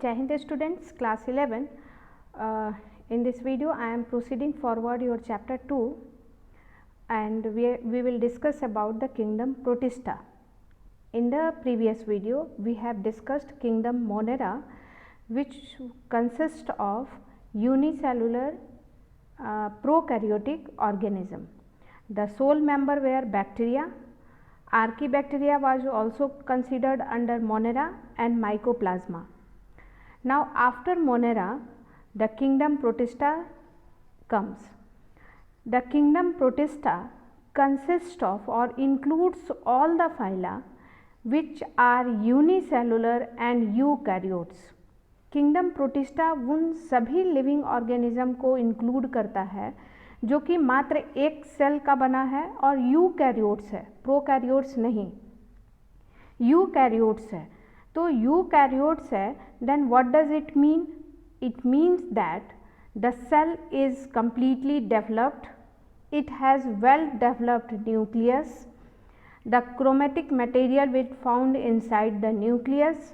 Jai Hind students, class 11. In this video I am proceeding forward your chapter 2 and we will discuss about the kingdom Protista. In the previous video we have discussed kingdom Monera, which consists of unicellular prokaryotic organism. The sole member were bacteria. Archaebacteria was also considered under Monera and Mycoplasma. Now after Monera the kingdom Protista comes. The kingdom Protista consists of or includes all the phyla which are unicellular and eukaryotes. Kingdom protista उन सभी living organism को include करता है जो कि मात्र एक cell का बना है और यूकैरियोट्स है, प्रोकैरियोट्स नहीं, यूकैरियोट्स है. तो यूकैरियोट्स है, then what does it mean? It means that the cell is completely developed, it has well developed nucleus, the chromatic material will found inside the nucleus,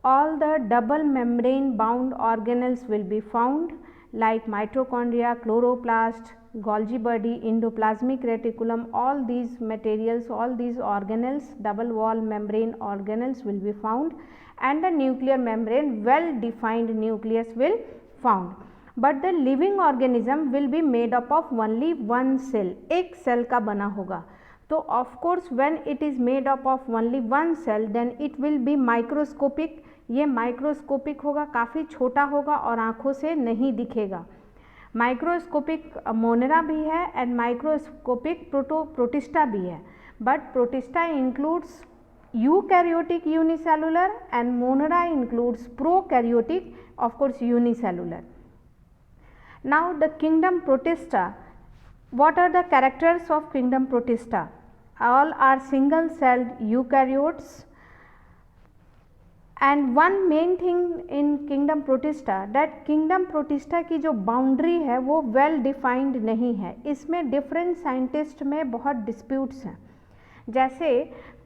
all the double membrane bound organelles will be found like mitochondria, chloroplast, Golgi body, endoplasmic reticulum. All these materials, all these organelles, double wall membrane organelles will be found and the nuclear membrane, well defined nucleus will found. But the living organism will be made up of only one cell, एक cell का बना होगा. तो of course when it is made up of only one cell then it will be microscopic. ये microscopic होगा, काफ़ी छोटा होगा और आँखों से नहीं दिखेगा. माइक्रोस्कोपिक मोनेरा भी है एंड माइक्रोस्कोपिक प्रोटिस्टा भी है. But protista includes eukaryotic unicellular and Monera includes prokaryotic, of course unicellular. Now the kingdom Protista, what are the characters of kingdom Protista? All are single celled eukaryotes, and one main thing in kingdom Protista that kingdom Protista की जो boundary है वो well defined नहीं है. इसमें different scientist में बहुत disputes हैं. जैसे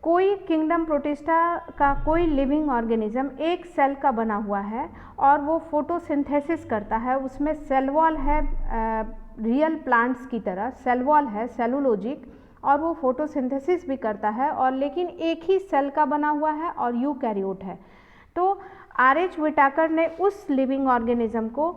कोई किंगडम प्रोटिस्टा का कोई लिविंग ऑर्गेनिज्म एक सेल का बना हुआ है और वो फोटोसिंथेसिस करता है, उसमें सेल वॉल है रियल प्लांट्स की तरह, सेल वॉल है सेलुलोजिक और वो फोटोसिंथेसिस भी करता है और लेकिन एक ही सेल का बना हुआ है और यूकैरियोट है. तो आर.एच. विटाकर ने उस लिविंग ऑर्गेनिज्म को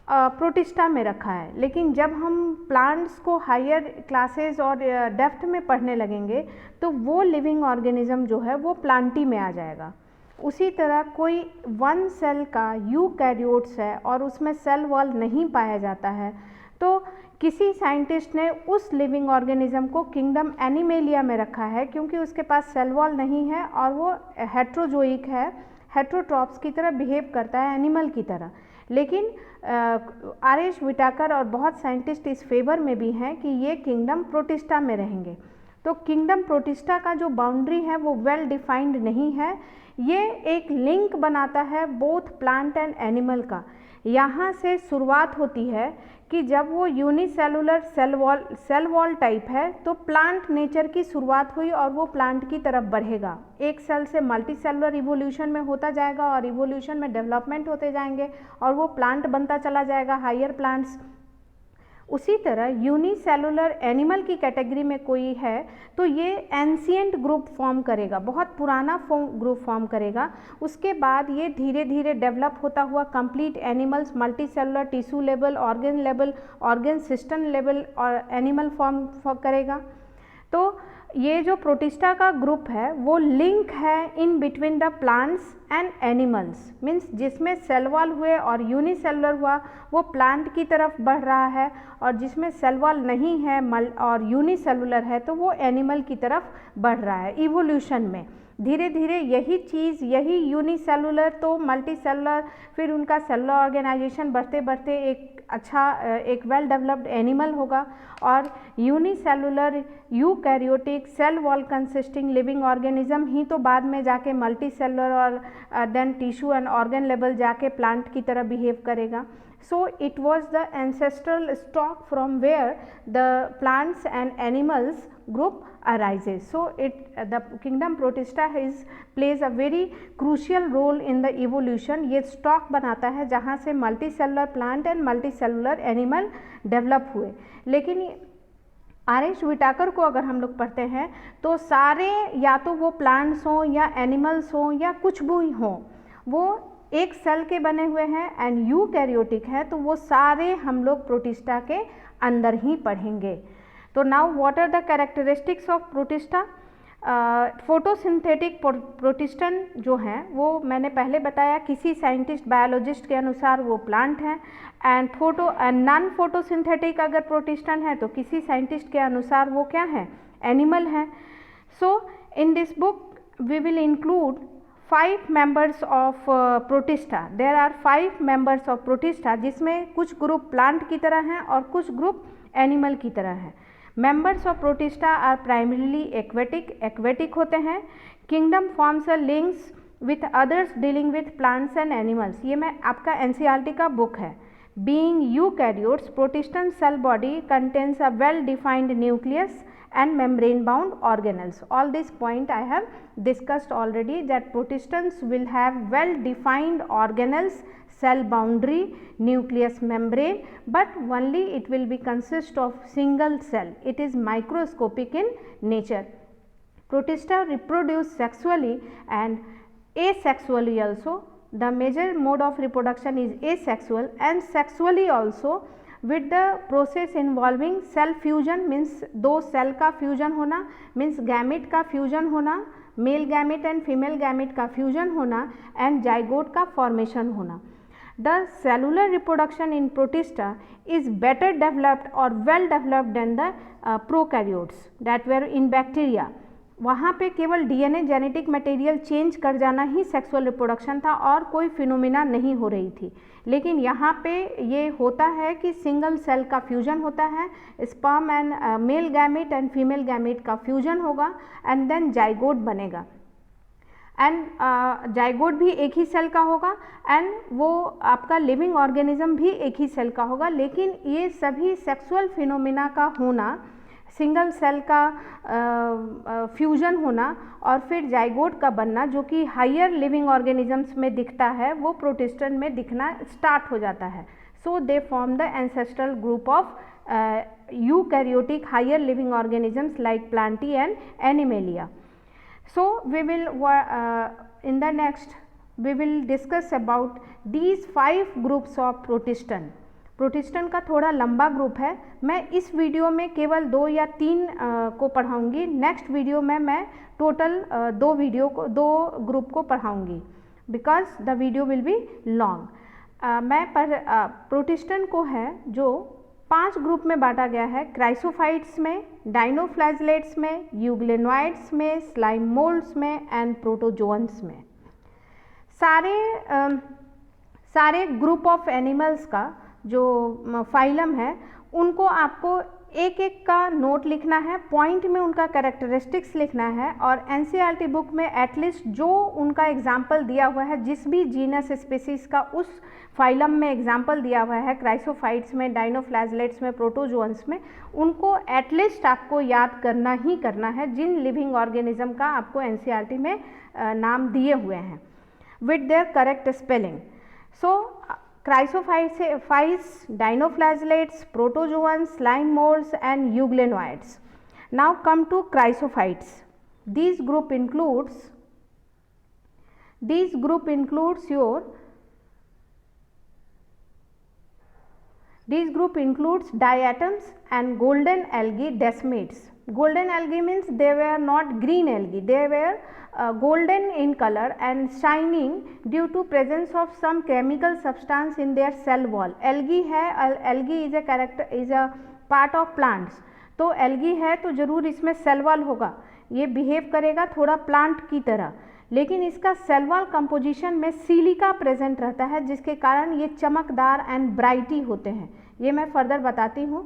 प्रोटिस्टा में रखा है. लेकिन जब हम प्लांट्स को हायर क्लासेस और डेप्थ में पढ़ने लगेंगे तो वो लिविंग ऑर्गेनिज्म जो है वो प्लांटी में आ जाएगा. उसी तरह कोई वन सेल का यूकैरियोट्स है और उसमें सेल वॉल नहीं पाया जाता है तो किसी साइंटिस्ट ने उस लिविंग ऑर्गेनिज्म को किंगडम एनिमेलिया में रखा है क्योंकि उसके पास सेल वॉल नहीं है और वो हेट्रोजोइक है, हेट्रोट्रॉप्स की तरह बिहेव करता है, एनिमल की तरह. लेकिन आर.एच. विटाकर और बहुत साइंटिस्ट इस फेवर में भी हैं कि ये किंगडम प्रोटिस्टा में रहेंगे. तो किंगडम प्रोटिस्टा का जो बाउंड्री है वो वेल डिफाइंड नहीं है. ये एक लिंक बनाता है बोथ प्लांट एंड एनिमल का. यहाँ से शुरुआत होती है कि जब वो यूनिसेलुलर सेल वॉल टाइप है तो प्लांट नेचर की शुरुआत हुई और वो प्लांट की तरफ बढ़ेगा. एक सेल से मल्टी सेलुलर इवोल्यूशन में होता जाएगा और इवोल्यूशन में डेवलपमेंट होते जाएंगे और वो प्लांट बनता चला जाएगा, हायर प्लांट्स. उसी तरह यूनिसेलुलर एनिमल की कैटेगरी में कोई है तो ये एंशिएंट ग्रुप फॉर्म करेगा, बहुत पुराना ग्रुप फॉर्म करेगा. उसके बाद ये धीरे धीरे डेवलप होता हुआ complete animals, multi cellular, tissue level, organ level, organ system level और एनिमल फॉर्म करेगा. तो ये जो प्रोटिस्टा का ग्रुप है वो लिंक है in between the plants and animals. Means जिसमें सेल वॉल हुए और यूनिसेलुलर हुआ वो प्लांट की तरफ बढ़ रहा है और जिसमें सेल वॉल नहीं है और यूनिसेलुलर है तो वो एनिमल की तरफ बढ़ रहा है इवोल्यूशन में. धीरे धीरे यही चीज़, यही यूनिसेलुलर तो मल्टी सेलुलर, फिर उनका सेलुलर ऑर्गेनाइजेशन बढ़ते बढ़ते एक वेल डेवलप्ड एनिमल होगा और unicellular eukaryotic cell wall consisting living organism ही तो बाद में जाके मल्टी सेलुलर और then tissue and organ level जाके प्लांट की तरह बिहेव करेगा. So it was the ancestral stock from where the plants and animals group arises. So the kingdom protista plays a very crucial role in the evolution. ये stock बनाता है जहाँ से multicellular plant and multicellular animal develop हुए. लेकिन RH. व्हिटाकर को अगर हम लोग पढ़ते हैं तो सारे या तो वो प्लांट्स हों या एनिमल्स हों या कुछ भी हों, वो एक सेल के बने हुए हैं एंड यूकैरियोटिक है, तो वो सारे हम लोग प्रोटिस्टा के अंदर ही पढ़ेंगे. तो now what are the characteristics of protista. Photosynthetic protistan जो हैं वो मैंने पहले बताया, किसी साइंटिस्ट बायोलॉजिस्ट के अनुसार वो प्लांट हैं, एंड नॉन फोटोसिंथेटिक अगर प्रोटिस्टन है तो किसी साइंटिस्ट के अनुसार वो क्या है, एनिमल है. So in this book we will include 5 members of protista. There are 5 members of protista, जिसमें कुछ ग्रुप प्लांट की तरह हैं और कुछ ग्रुप एनिमल की तरह हैं. Members of protista are primarily aquatic होते हैं. Kingdom forms a links with others dealing with plants and animals. ये मैं आपका एनसीईआरटी का बुक है. Being eukaryotes, protistan cell body contains a well defined nucleus and membrane bound organelles. All this point I have discussed already, that protistans will have well defined organelles, cell boundary, nucleus membrane, but only it will be consist of single cell. It is microscopic in nature. Protista reproduce sexually and asexually also. The major mode of reproduction is asexual and sexually also, with the process involving cell fusion, means दो cell का fusion होना, means gamete का fusion होना, male gamete and female gamete का fusion होना, and zygote का formation होना. The cellular reproduction in protista is better developed और well developed then the prokaryotes that were in bacteria. वहाँ पे केवल डीएनए जेनेटिक मटेरियल चेंज कर जाना ही सेक्सुअल रिप्रोडक्शन था और कोई फिनोमिना नहीं हो रही थी. लेकिन यहाँ पे ये होता है कि सिंगल सेल का फ्यूजन होता है, sperm and male gamete and female gamete का फ्यूजन होगा एंड देन जाइगोट बनेगा. एंड जाइगोट भी एक ही सेल का होगा एंड वो आपका लिविंग ऑर्गेनिज्म भी एक ही सेल का होगा. लेकिन ये सभी सेक्सुअल फिनोमिना का होना, सिंगल सेल का फ्यूजन होना और फिर जाइगोट का बनना, जो कि हायर लिविंग ऑर्गेनिजम्स में दिखता है, वो प्रोटिस्टन में दिखना स्टार्ट हो जाता है. So they form the ancestral group of eukaryotic higher living organisms like plantae and animalia. So we will in the next we will discuss about these 5 groups of protistan. Protistan का थोड़ा लंबा group है, मैं इस video में केवल 2 या 3 को पढ़ाऊंगी. नेक्स्ट वीडियो में मैं टोटल 2 ग्रुप को पढ़ाऊंगी because the video will be long. मैं प्रोटिस्टन को है जो 5 ग्रुप में बांटा गया है. क्राइसोफाइट्स में, डाइनोफ्लैजलेट्स में, यूग्लेनॉइड्स में, स्लाइम मोल्ड्स में एंड प्रोटोजोअन्स में. सारे ग्रुप ऑफ एनिमल्स का जो फाइलम है उनको आपको एक एक का नोट लिखना है, पॉइंट में उनका कैरेक्टरिस्टिक्स लिखना है और एनसीईआरटी बुक में एटलीस्ट जो उनका एग्जाम्पल दिया हुआ है, जिस भी जीनस स्पीसीज का उस फाइलम में एग्जाम्पल दिया हुआ है, क्राइसोफाइट्स में, डाइनोफ्लैजलेट्स में, प्रोटोजोअन्स में, उनको एटलीस्ट आपको याद करना ही करना है, जिन लिविंग ऑर्गेनिज्म का आपको एनसीईआरटी में नाम दिए हुए हैं with their correct spelling. So Chrysophytes, dinoflagellates, protozoans, slime molds and euglenoids. Now come to chrysophytes. These group includes diatoms and golden algae desmids. Golden algae means they were not green algae, they were golden in color and shining due to presence of some chemical substance in their cell wall. Algae है, algae is a part of plants. तो algae है तो जरूर इसमें cell wall होगा, ये behave करेगा थोड़ा प्लांट की तरह, लेकिन इसका सेल वॉल कंपोजिशन में सिलिका प्रेजेंट रहता है, जिसके कारण ये चमकदार एंड ब्राइटी होते हैं. ये मैं फर्दर बताती हूँ.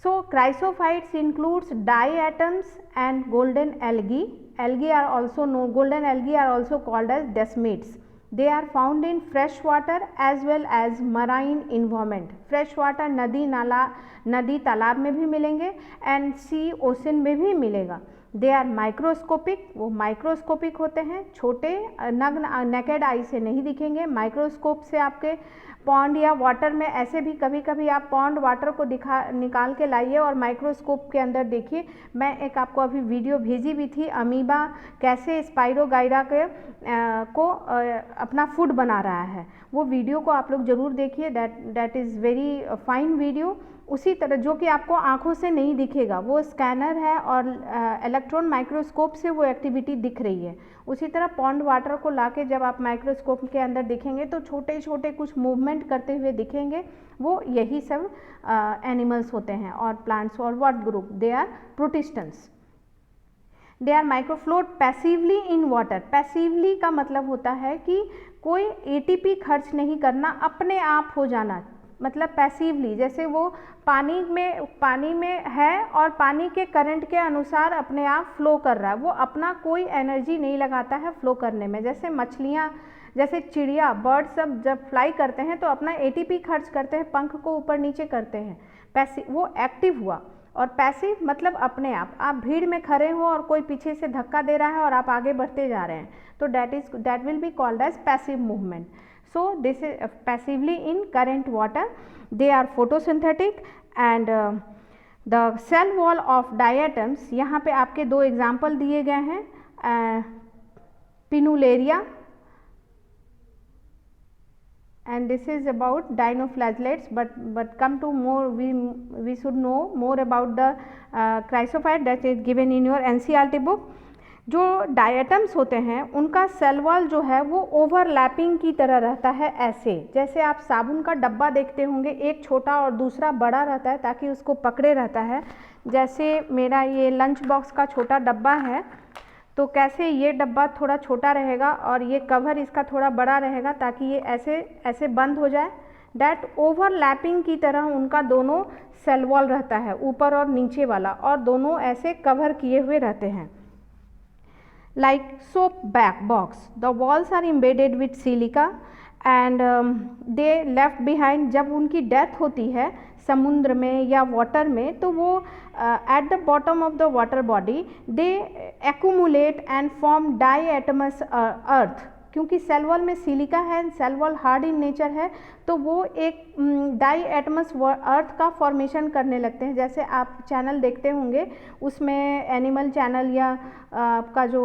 So chrysophytes includes diatoms and golden algae. Golden algae are also called as desmids. They are found in fresh water as well as marine environment. Fresh water नदी नाला, नदी तालाब में भी मिलेंगे एंड सी ओशन में भी मिलेगा। दे आर माइक्रोस्कोपिक, वो माइक्रोस्कोपिक होते हैं, छोटे नग्न नेकेड आई से नहीं दिखेंगे, माइक्रोस्कोप से आपके पॉन्ड या वाटर में, ऐसे भी कभी कभी आप पॉन्ड वाटर को निकाल के लाइए और माइक्रोस्कोप के अंदर देखिए। मैं एक आपको अभी वीडियो भेजी भी थी, अमीबा कैसे स्पाइरोगाइरा को अपना फूड बना रहा है, वो वीडियो को आप लोग ज़रूर देखिए। That is very fine video. उसी तरह जो कि आपको आँखों से नहीं दिखेगा, वो स्कैनर है और इलेक्ट्रॉन माइक्रोस्कोप से वो एक्टिविटी दिख रही है। उसी तरह पॉन्ड वाटर को लाके जब आप माइक्रोस्कोप के अंदर देखेंगे तो छोटे छोटे कुछ मूवमेंट करते हुए दिखेंगे, वो यही सब एनिमल्स होते हैं। और प्लांट्स और what group, they are protistans. They are micro float passively in water. Passively का मतलब होता है कि कोई एटीपी खर्च नहीं करना, अपने आप हो जाना, मतलब पैसिवली, जैसे वो पानी में है और पानी के करंट के अनुसार अपने आप फ्लो कर रहा है, वो अपना कोई एनर्जी नहीं लगाता है फ्लो करने में। जैसे मछलियाँ, जैसे चिड़िया, बर्ड सब जब फ्लाई करते हैं तो अपना एटीपी खर्च करते हैं, पंख को ऊपर नीचे करते हैं, पैसिव, वो एक्टिव हुआ। और पैसिव मतलब अपने आप भीड़ में खड़े हो और कोई पीछे से धक्का दे रहा है और आप आगे बढ़ते जा रहे हैं, तो that will be called as passive movement. So this is passively in current water. They are photosynthetic and the cell wall of diatoms, यहाँ पे आपके दो एग्जाम्पल दिए गए हैं, पिनुलेरिया and this is about dinoflagellates, but come to more, we should know more about the chrysophyte that is given in your NCERT book। जो diatoms होते हैं उनका सेल वॉल जो है वो ओवरलैपिंग की तरह रहता है, ऐसे जैसे आप साबुन का डब्बा देखते होंगे, एक छोटा और दूसरा बड़ा रहता है ताकि उसको पकड़े रहता है। जैसे मेरा ये लंच बॉक्स का छोटा डब्बा है, तो कैसे ये डब्बा थोड़ा छोटा रहेगा और ये कवर इसका थोड़ा बड़ा रहेगा ताकि ये ऐसे ऐसे बंद हो जाए। डैट ओवरलैपिंग की तरह उनका दोनों सेल वॉल रहता है, ऊपर और नीचे वाला, और दोनों ऐसे कवर किए हुए रहते हैं। Like soap box, the walls are embedded with silica and they left behind। जब उनकी डेथ होती है समुद्र में या वाटर में, तो वो at the bottom of the water body they accumulate and form diatomous earth। क्योंकि सेल वॉल में सिलिका है, cell wall hard in nature है, तो वो एक डाईएटमस अर्थ का फॉर्मेशन करने लगते हैं। जैसे आप चैनल देखते होंगे, उसमें एनिमल चैनल या आपका जो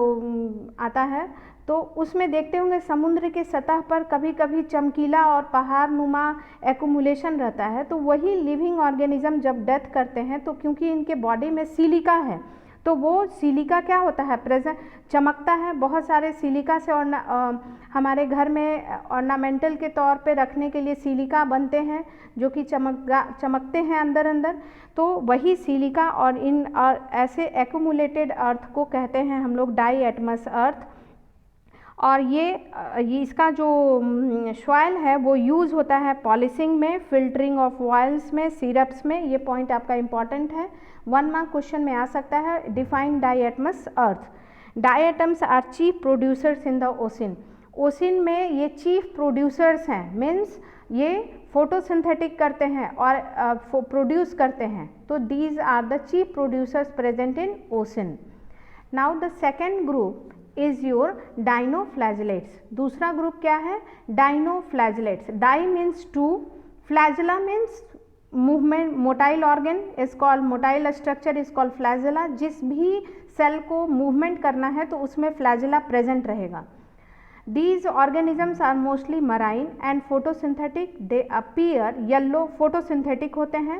आता है, तो उसमें देखते होंगे समुद्र के सतह पर कभी कभी चमकीला और पहाड़ नुमा एक्यूमुलेशन रहता है। तो वही लिविंग ऑर्गेनिज्म जब डेथ करते हैं, तो क्योंकि इनके बॉडी में सिलिका है, तो वो सिलिका क्या होता है, प्रेजेंट चमकता है। बहुत सारे सिलिका से और हमारे घर में ऑर्नामेंटल के तौर पे रखने के लिए सिलिका बनते हैं, जो कि चमकते हैं अंदर अंदर। तो वही सिलिका और इन ऐसे एक्यूमुलेटेड अर्थ को कहते हैं हम लोग डाईएटमस अर्थ। और ये इसका जो सॉइल है वो यूज़ होता है पॉलिशिंग में, फिल्टरिंग ऑफ ऑयल्स में, सिरप्स में। ये पॉइंट आपका इम्पॉर्टेंट है, 1 मार्क क्वेश्चन में आ सकता है। Define diatomaceous earth. Diatoms are chief producers in the ocean. Ocean में ये चीफ प्रोड्यूसर्स हैं, मीन्स ये फोटोसिंथेटिक करते हैं और प्रोड्यूस करते हैं। तो these are the chief producers present in ocean. Now the second group is your dinoflagellates. दूसरा ग्रुप क्या है, dinoflagellates. Di means two, flagella means movement, motile organ is called, motile structure is called flagella. जिस भी cell को movement करना है तो उसमें फ्लैजेला प्रेजेंट रहेगा। These organisms are mostly marine and photosynthetic. They appear yellow, photosynthetic होते हैं।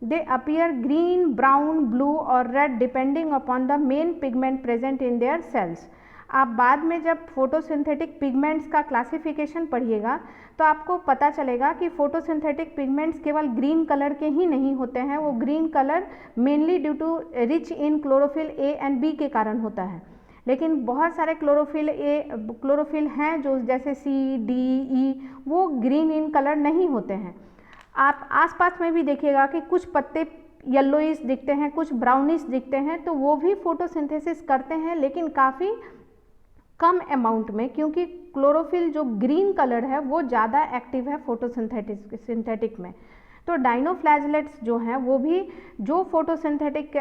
They appear green, brown, blue और red depending upon the main pigment present in their cells। आप बाद में जब फोटोसिंथेटिक पिगमेंट्स का क्लासिफिकेशन पढ़िएगा तो आपको पता चलेगा कि फोटोसिंथेटिक पिगमेंट्स केवल ग्रीन कलर के ही नहीं होते हैं। वो green colour mainly due to rich in chlorophyll A and B के कारण होता है। लेकिन बहुत सारे क्लोरोफिल हैं जो जैसे सी, डी, ई, वो ग्रीन इन कलर नहीं होते हैं। आप आसपास में भी देखिएगा कि कुछ पत्ते येलोइश दिखते हैं, कुछ ब्राउनिश दिखते हैं, तो वो भी फोटोसिंथेसिस करते हैं, लेकिन काफ़ी कम अमाउंट में, क्योंकि क्लोरोफिल जो ग्रीन कलर है वो ज़्यादा एक्टिव है सिंथेटिक में। तो डाइनोफ्लैजलेट्स जो हैं वो भी जो फोटोसिंथेटिक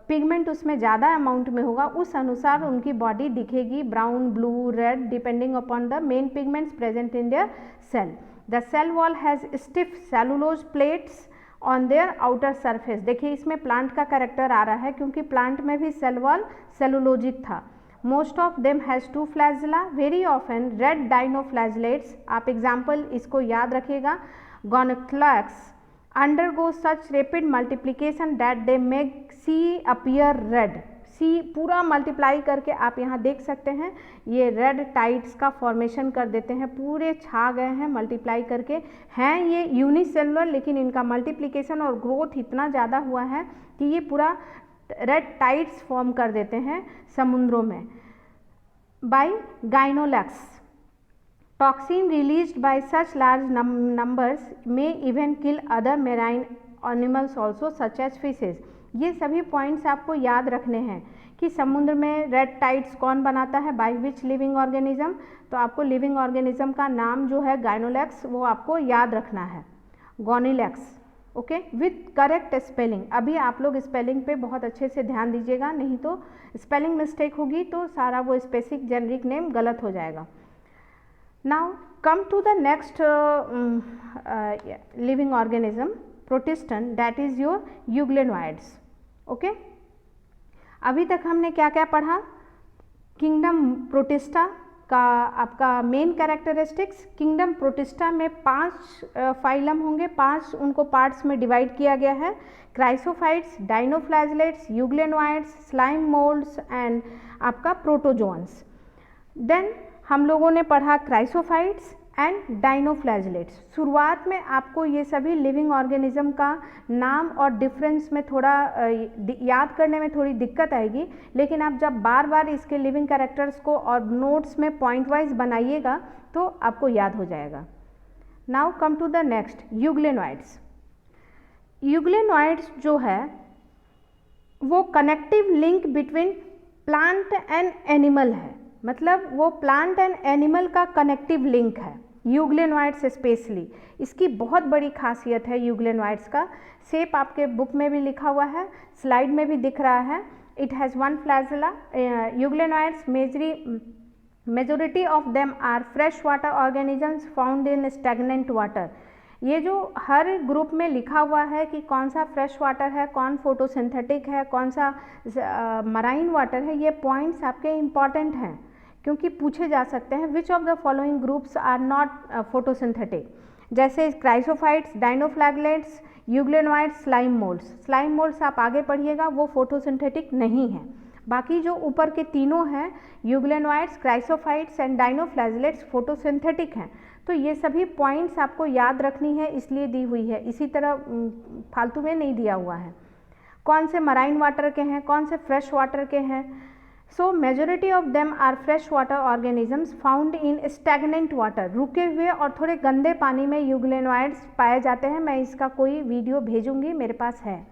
पिगमेंट उसमें ज़्यादा अमाउंट में होगा उस अनुसार उनकी बॉडी दिखेगी brown, blue, red, depending upon the main pigments present in their cell. The cell wall has stiff cellulose plates on their outer surface. देखिए इसमें प्लांट का कैरेक्टर आ रहा है क्योंकि प्लांट में भी सेल वॉल सेलुलोजिक था। Most of them has 2 flagella, very often red dinoflagellates. आप एग्जाम्पल इसको याद रखिएगा। Gonoclax undergo such rapid multiplication that they make C appear red। C पूरा मल्टीप्लाई करके आप यहाँ देख सकते हैं ये रेड टाइड्स का फॉर्मेशन कर देते हैं, पूरे छा गए हैं मल्टीप्लाई करके। हैं ये यूनिसेलुलर लेकिन इनका मल्टीप्लिकेशन और ग्रोथ इतना ज़्यादा हुआ है कि ये पूरा रेड टाइड्स फॉर्म कर देते हैं समुद्रों में। By Gonyaulax, toxin released by such large numbers में even kill other marine animals also such as fishes. ये सभी पॉइंट्स आपको याद रखने हैं कि समुद्र में रेड टाइड्स कौन बनाता है, बाय विच लिविंग ऑर्गेनिज्म। तो आपको लिविंग ऑर्गेनिज्म का नाम जो है गाइनोलैक्स वो आपको याद रखना है, Gonyaulax. Okay, with correct spelling. अभी आप लोग स्पेलिंग पे बहुत अच्छे से ध्यान दीजिएगा, नहीं तो स्पेलिंग मिस्टेक होगी तो सारा वो स्पेसिफिक जेनरिक नेम गलत हो जाएगा। Now come to the next living organism, protista, that is your euglenoids। okay? अभी तक हमने क्या क्या पढ़ा? किंगडम प्रोटिस्टा का आपका मेन कैरेक्टरिस्टिक्स। किंगडम प्रोटिस्टा में 5 फाइलम होंगे, 5 उनको पार्ट्स में डिवाइड किया गया है। क्राइसोफाइट्स, डाइनोफ्लैजलेट्स, यूग्लेनोइड्स, स्लाइम मोल्ड्स एंड आपका प्रोटोजोन्स। देन हम लोगों ने पढ़ा क्राइसोफाइट्स एंड डाइनोफ्लैजलेट्स। शुरुआत में आपको ये सभी लिविंग ऑर्गेनिज्म का नाम और डिफरेंस में थोड़ा याद करने में थोड़ी दिक्कत आएगी, लेकिन आप जब बार बार इसके लिविंग कैरेक्टर्स को और नोट्स में पॉइंट वाइज बनाइएगा तो आपको याद हो जाएगा। Now come to the next, euglenoids. Euglenoids जो है वो connective link between plant and animal है, मतलब वो प्लांट एंड एनिमल का कनेक्टिव लिंक है यूग्लेनोइड्स स्पेशली। इसकी बहुत बड़ी खासियत है यूग्लेनोइड्स का। शेप आपके बुक में भी लिखा हुआ है, स्लाइड में भी दिख रहा है। It has 1 flagella. Euglenoids majority of them are fresh water organisms found in stagnant water. ये जो हर ग्रुप में लिखा हुआ है कि कौन सा फ्रेश वाटर है, कौन फोटोसिंथेटिक है, कौन सा मराइन वाटर है, ये पॉइंट्स आपके इम्पॉर्टेंट हैं क्योंकि पूछे जा सकते हैं। Which of the following groups are not photosynthetic, जैसे chrysophytes, dinoflagellates, euglenoids, slime moulds. Slime moulds आप आगे पढ़िएगा वो फोटोसिंथेटिक नहीं है। बाकी जो ऊपर के तीनों हैं यूग्लेनोइड्स, क्राइसोफाइट्स एंड डाइनोफ्लैजलेट्स फोटोसिंथेटिक हैं। तो ये सभी पॉइंट्स आपको याद रखनी है इसलिए दी हुई है, इसी तरह फालतू में नहीं दिया हुआ है। कौन से मराइन वाटर के हैं, कौन से फ्रेश वाटर के हैं। So majority of them are fresh water organisms found in stagnant water. रुके हुए और थोड़े गंदे पानी में यूग्लेनोइड्स पाए जाते हैं। मैं इसका कोई वीडियो भेजूंगी, मेरे पास है।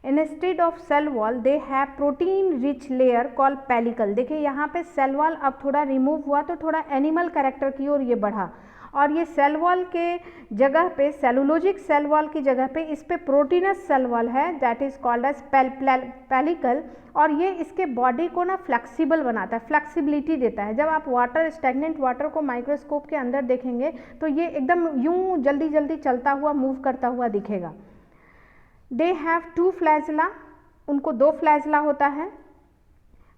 Instead of cell wall they have protein rich layer call pellicle. देखिए यहाँ पे सेल वॉल अब थोड़ा रिमूव हुआ तो थोड़ा एनिमल कैरेक्टर की ओर ये बढ़ा, और ये सेल वॉल के जगह पे, सेलुलोजिक सेल वॉल की जगह पे इस पे प्रोटीनस सेल वॉल है, that is called as pellicle. और ये इसके बॉडी को ना फ्लेक्सिबल बनाता है, फ्लेक्सिबिलिटी देता है। जब आप वाटर, स्टैग्नेंट वाटर को माइक्रोस्कोप के अंदर देखेंगे तो ये एकदम यूं जल्दी जल्दी चलता हुआ, मूव करता हुआ दिखेगा। दे हैव 2 फ्लैजिला, उनको 2 फ्लैजिला होता है।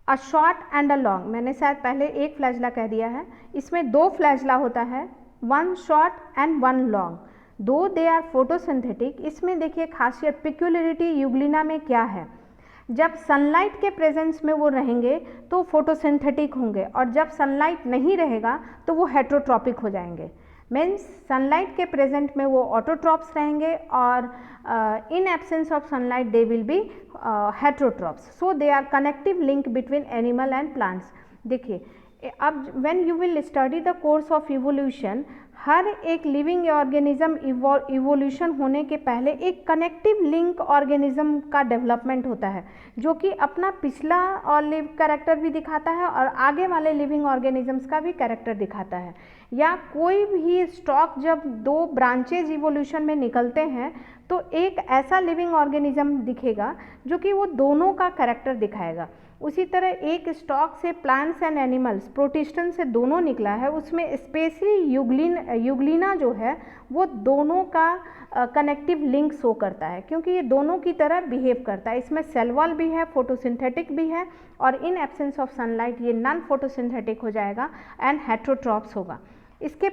A short and a long, मैंने शायद पहले 1 फ्लैजिला कह दिया है, इसमें 2 फ्लैजिला होता है, 1 शॉर्ट एंड 1 लॉन्ग। दो दे आर फोटोसिंथेटिक। इसमें देखिए खासियत, पिक्यूलरिटी यूग्लिना में क्या है, जब सनलाइट के प्रेजेंस में वो रहेंगे तो फोटोसिंथेटिक होंगे, और जब सनलाइट नहीं रहेगा तो वो हेट्रोट्रॉपिक हो जाएंगे। मीन्स सनलाइट के प्रेजेंट में वो ऑटोट्रॉप्स रहेंगे और in absence of sunlight they will be heterotrophs. So they are connective link between animal and plants. देखिए अब when you will study the course of evolution, हर एक लिविंग ऑर्गेनिज्म इवोल्यूशन होने के पहले एक कनेक्टिव लिंक ऑर्गेनिज्म का development होता है, जो कि अपना पिछला और लिव कैरेक्टर भी दिखाता है और आगे वाले लिविंग ऑर्गेनिजम्स का भी कैरेक्टर दिखाता है। या कोई भी स्टॉक जब दो ब्रांचेज इवोल्यूशन में निकलते हैं तो एक ऐसा लिविंग ऑर्गेनिज्म दिखेगा जो कि वो दोनों का कैरेक्टर दिखाएगा। उसी तरह एक स्टॉक से प्लांट्स एंड एनिमल्स, प्रोटिस्टन से दोनों निकला है, उसमें स्पेशली यूग्लिना जो है वो दोनों का कनेक्टिव लिंक शो करता है, क्योंकि ये दोनों की तरह बिहेव करता है। इसमें सेल वॉल भी है, फोटोसिंथेटिक भी है, और इन एब्सेंस ऑफ सनलाइट ये नॉन फोटोसिंथेटिक हो जाएगा एंड हेट्रोट्रॉप्स होगा। इसके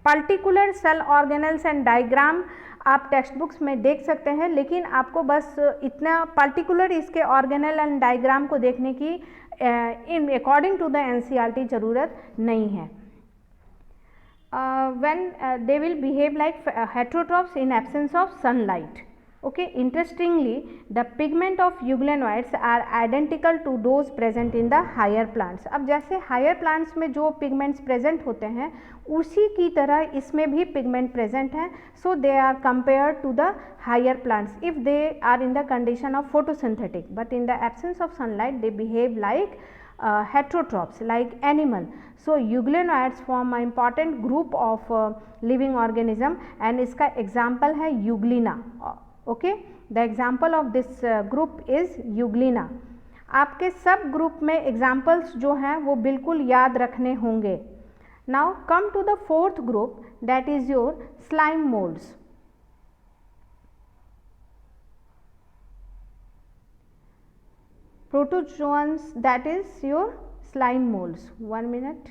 particular cell organelles and diagram आप टेक्स्ट बुक्स में देख सकते हैं, लेकिन आपको बस इतना पर्टिकुलर इसके ऑर्गेनल एंड डायग्राम को देखने की in according to the NCERT ज़रूरत नहीं है। When they will behave like heterotrophs in absence of sunlight. Okay, interestingly, the pigment of euglenoids are identical to those present in the higher plants. अब जैसे higher plants में जो pigments present होते हैं उसी की तरह इसमें भी pigment present है, so they are compared to the higher plants if they are in the condition of photosynthetic, but in the absence of sunlight they behave like heterotrophs, like animal. So euglenoids form an important group of living organism and इसका example है euglena. Okay, the example of this group is Euglena. आपके सब group में examples जो हैं वो बिल्कुल याद रखने होंगे। Now come to the fourth group, that is your slime moulds. Protozoans, that is your slime moulds. 1 minute.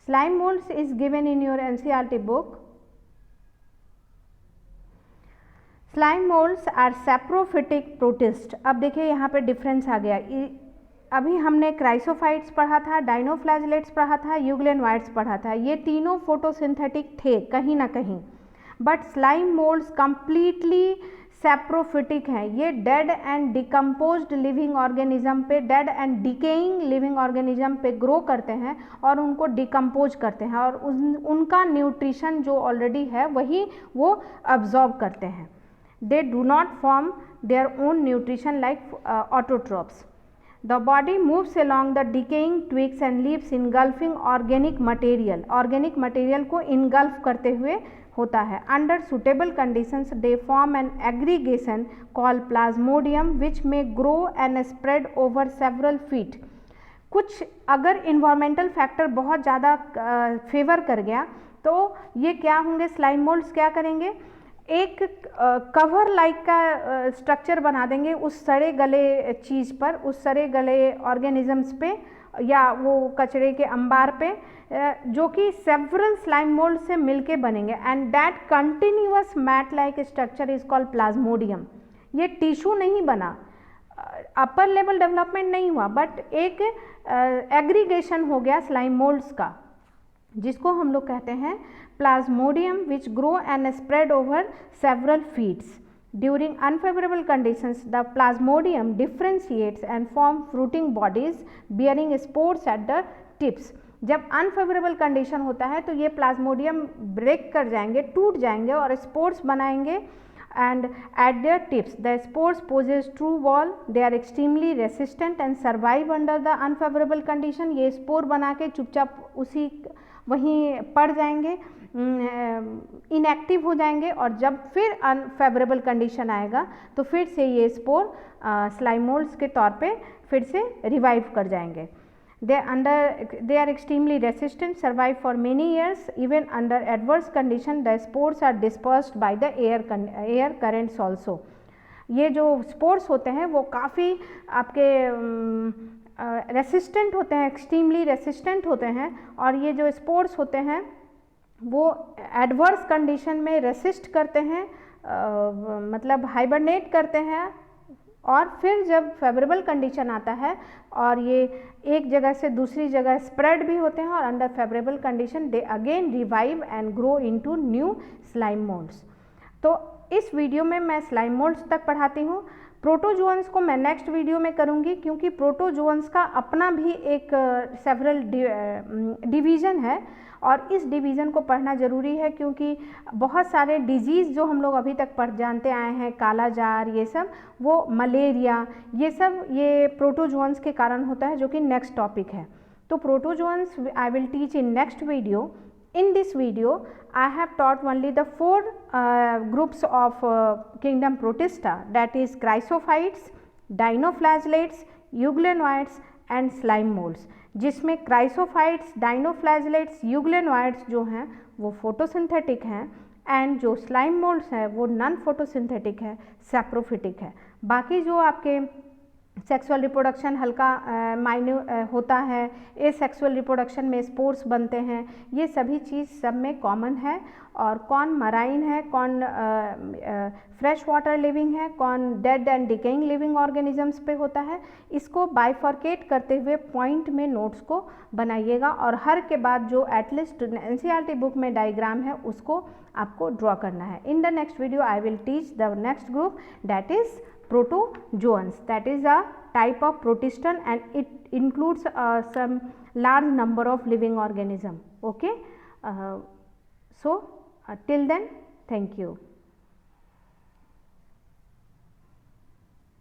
Slime molds is given in your NCERT book. Slime moulds are saprophytic protist. अब देखिए यहाँ पे difference आ गया। अभी हमने chrysophytes पढ़ा था, dinoflagellates पढ़ा था, यूग्लेनोइड्स पढ़ा था, ये तीनों फोटोसिंथेटिक थे कहीं ना कहीं, but slime moulds completely saprophytic हैं। ये dead and decomposed living organism पे, dead and decaying living organism पे ग्रो करते हैं और उनको डिकम्पोज करते हैं और उनका न्यूट्रिशन जो ऑलरेडी है वही वो अब्जॉर्ब करते हैं। They do not form their own nutrition like autotrophs. The body moves along the decaying twigs and leaves engulfing organic material. Organic material को engulf करते हुए होता है। Under suitable conditions, they form an aggregation called plasmodium, which may grow and spread over several feet. कुछ अगर environmental factor बहुत ज़्यादा favour कर गया तो ये क्या होंगे, स्लाइम मोल्ड्स क्या करेंगे, एक कवर लाइक का स्ट्रक्चर बना देंगे उस सड़े गले चीज़ पर, उस सड़े गले ऑर्गेनिजम्स पे या वो कचरे के अंबार पे, जो कि सेवरल स्लाइम मोल्ड से मिलके बनेंगे, and that continuous mat like structure is called plasmodium. ये टिश्यू नहीं बना, अपर लेवल डेवलपमेंट नहीं हुआ, बट एक एग्रीगेशन हो गया स्लाइम मोल्ड्स का, जिसको हम लोग कहते हैं plasmodium, which grow and spread over several feets. During unfavourable conditions the plasmodium differentiates and form fruiting bodies bearing spores at the tips. जब अनफेवरेबल कंडीशन होता है तो ये प्लाज्मोडियम ब्रेक कर जाएंगे, टूट जाएंगे और स्पोर्स बनाएंगे, and at their tips the spores possess true wall, they are extremely resistant and survive under the unfavorable condition। ये स्पोर बना के चुपचाप उसी वहीं पड़ जाएंगे, इनएक्टिव हो जाएंगे, और जब फिर अनफेवरेबल कंडीशन आएगा तो फिर से ये स्पोर स्लाइम मोल्ड्स के तौर पे फिर से रिवाइव कर जाएंगे। They are extremely resistant, survive for many years, even under adverse condition the spores are dispersed by the air currents also। ये जो स्पोर्स होते हैं वो काफ़ी आपके रेसिस्टेंट होते हैं, एक्सट्रीमली रेसिस्टेंट होते हैं, और ये जो स्पोर्स होते हैं वो एडवर्स कंडीशन में रेसिस्ट करते हैं, मतलब हाइबरनेट करते हैं, और फिर जब फेवरेबल कंडीशन आता है और ये एक जगह से दूसरी जगह स्प्रेड भी होते हैं, और under favourable condition they again revive and grow into new slime moulds. तो इस वीडियो में मैं स्लाइम मोल्ड्स तक पढ़ाती हूँ। प्रोटोजोअन्स को मैं नेक्स्ट वीडियो में करूँगी, क्योंकि प्रोटोजोअन्स का अपना भी एक सेवरल डिवीज़न है और इस डिवीज़न को पढ़ना ज़रूरी है, क्योंकि बहुत सारे डिजीज़ जो हम लोग अभी तक पढ़ जानते आए हैं, काला जार, ये सब, वो मलेरिया, ये सब ये प्रोटोजोअन्स के कारण होता है, जो कि नेक्स्ट टॉपिक है। तो protozoans I will teach in next video. In this video, I have taught only the 4 groups of kingdom Protista, that is chrysophytes, dinoflagellates, euglenoids and slime molds, जिसमें क्राइसोफाइट्स, डाइनोफ्लैजलेट्स, यूग्लेनॉइड्स जो हैं वो photosynthetic हैं and जो slime moulds हैं वो non photosynthetic है, saprophytic है। बाकी जो आपके सेक्सुअल रिप्रोडक्शन हल्का होता है, ए सेक्सुअल रिप्रोडक्शन में स्पोर्स बनते हैं, ये सभी चीज़ सब में कॉमन है। और कौन मराइन है, कौन फ्रेश वाटर लिविंग है, कौन dead and decaying living organisms पे होता है, इसको बाइफर्केट करते हुए पॉइंट में नोट्स को बनाइएगा और हर के बाद जो एटलीस्ट एनसीईआरटी बुक में डायग्राम है उसको आपको ड्रॉ करना है। इन the next video I will teach the next group, that is protozoans, that is a type of protista and it includes some large number of living organism. Okay, so till then, thank you.